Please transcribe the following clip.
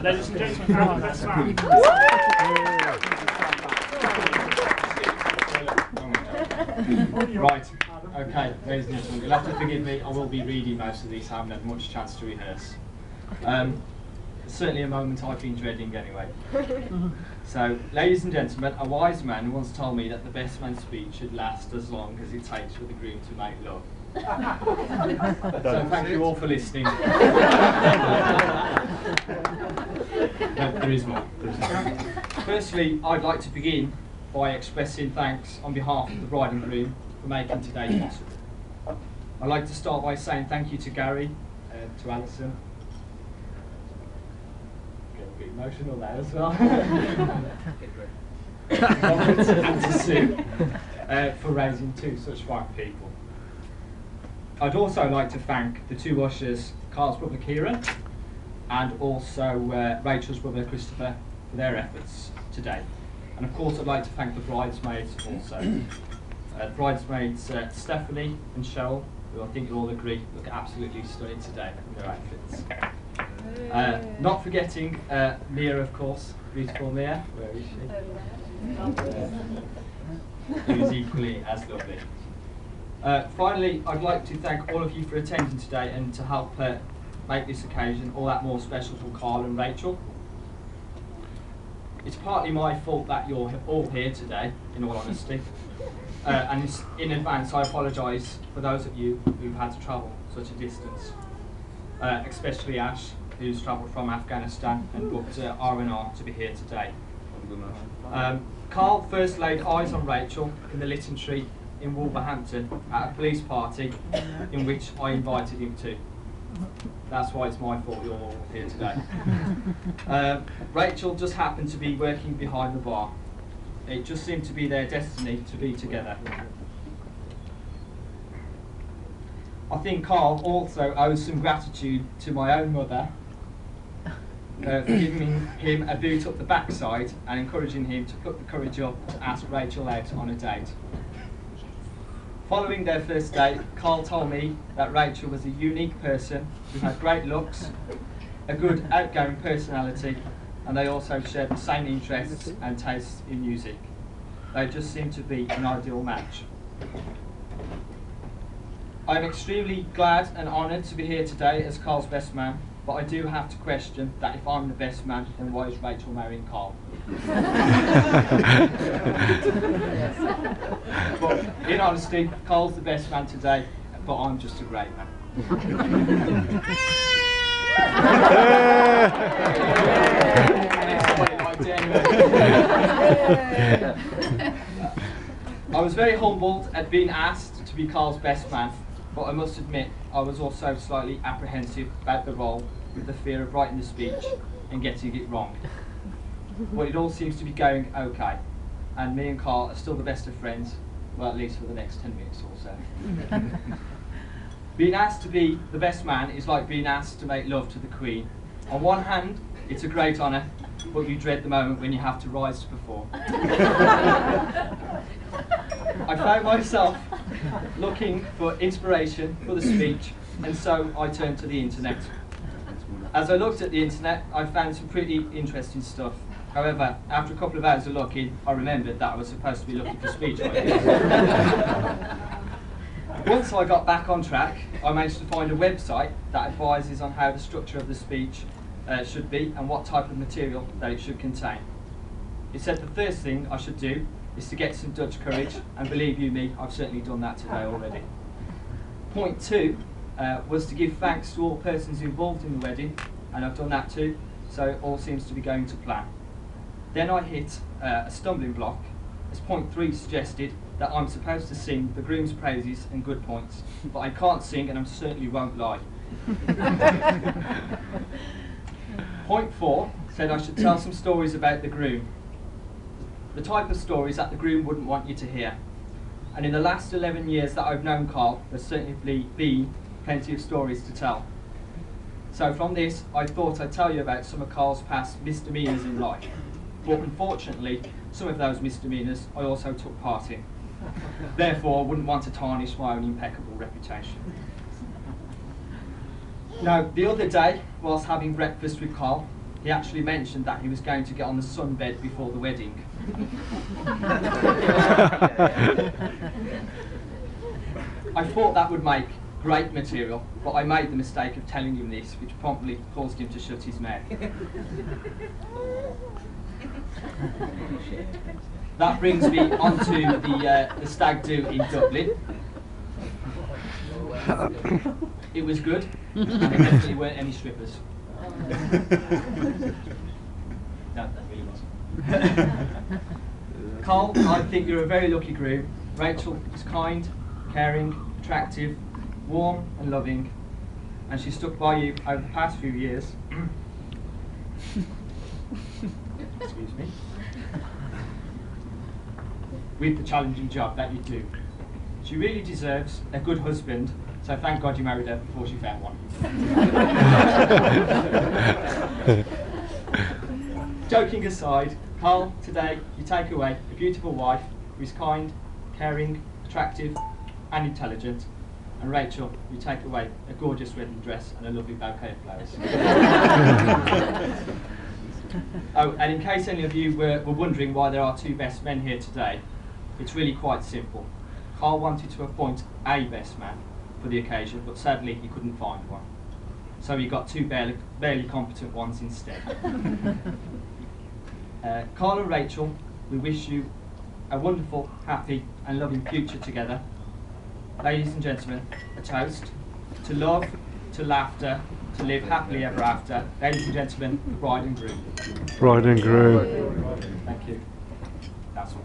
Ladies and gentlemen, Karl, the best man. Right, okay, ladies and gentlemen, you'll have to forgive me, I will be reading most of these, I haven't had much chance to rehearse. Certainly a moment I've been dreading anyway. So, ladies and gentlemen, a wise man once told me that the best man's speech should last as long as it takes for the groom to make love. So thank you all for listening. No, there is more. Firstly, I'd like to begin by expressing thanks on behalf of the bride and groom for making today possible. I'd like to start by saying thank you to Gary, to Alison. Get a bit emotional there as well. And to Sue for raising two such fine people. I'd also like to thank the two ushers, Karl's brother Kieran and also Rachel's brother Christopher, for their efforts today. And of course I'd like to thank the bridesmaids also. Bridesmaids Stephanie and Cheryl, who I think you'll all agree look absolutely stunning today in their outfits. Not forgetting Mia, of course, beautiful Mia. Where is she? Who is equally as lovely. Finally, I'd like to thank all of you for attending today and to help make this occasion all that more special for Karl and Rachel. It's partly my fault that you're all here today, in all honesty. And in advance, I apologise for those of you who've had to travel such a distance, especially Ash, who's travelled from Afghanistan and booked R&R to be here today. Karl first laid eyes on Rachel in the Lytton Tree in Wolverhampton at a police party in which I invited him to. That's why it's my fault you're all here today. Rachel just happened to be working behind the bar. It just seemed to be their destiny to be together. I think Karl also owes some gratitude to my own mother for giving him a boot up the backside and encouraging him to put the courage up to ask Rachel out on a date. Following their first date, Karl told me that Rachel was a unique person who had great looks, a good outgoing personality, and they also shared the same interests and tastes in music. They just seemed to be an ideal match. I am extremely glad and honoured to be here today as Karl's best man, but I do have to question that if I'm the best man, then why is Rachel marrying Karl? But in honesty, Karl's the best man today, but I'm just a great man. I was very humbled at being asked to be Karl's best man, but I must admit I was also slightly apprehensive about the role with the fear of writing the speech and getting it wrong. But it all seems to be going okay, and me and Karl are still the best of friends, well, at least for the next 10 minutes or so. Being asked to be the best man is like being asked to make love to the Queen. On one hand, it's a great honour, but you dread the moment when you have to rise to perform. I found myself looking for inspiration for the speech, and so I turned to the internet. As I looked at the internet, I found some pretty interesting stuff. However, after a couple of hours of looking, I remembered that I was supposed to be looking for speech ideas. Once I got back on track, I managed to find a website that advises on how the structure of the speech should be and what type of material that it should contain. It said the first thing I should do is to get some Dutch courage, and believe you me, I've certainly done that today already. Point 2 was to give thanks to all persons involved in the wedding, and I've done that too, so it all seems to be going to plan. Then I hit a stumbling block, as point 3 suggested that I'm supposed to sing the groom's praises and good points, but I can't sing and I certainly won't lie. Point 4 said I should tell some stories about the groom. The type of stories that the groom wouldn't want you to hear. And in the last 11 years that I've known Karl, there's certainly been plenty of stories to tell. So from this, I thought I'd tell you about some of Karl's past misdemeanours in life. But unfortunately, some of those misdemeanours I also took part in. Therefore, I wouldn't want to tarnish my own impeccable reputation. Now, the other day, whilst having breakfast with Karl, he actually mentioned that he was going to get on the sunbed before the wedding. I thought that would make great material, but I made the mistake of telling him this, which promptly caused him to shut his mouth. That brings me on to the stag do in Dublin. It was good, and there definitely weren't any strippers. No, that really wasn't. Karl, I think you're a very lucky groom. Rachel is kind, caring, attractive, warm and loving, and she stuck by you over the past few years. Excuse me. With the challenging job that you do. She really deserves a good husband, so thank God you married her before she found one. Joking aside, Karl, today you take away a beautiful wife who is kind, caring, attractive and intelligent, and Rachel, you take away a gorgeous wedding dress and a lovely bouquet of flowers. Oh, and in case any of you were wondering why there are two best men here today, it's really quite simple. Karl wanted to appoint a best man for the occasion, but sadly he couldn't find one. So he got two barely competent ones instead. Karl and Rachel, we wish you a wonderful, happy and loving future together. Ladies and gentlemen, a toast to love, to laughter, to live happily ever after. Ladies and gentlemen, the bride and groom. Bride and groom. Thank you. That's all.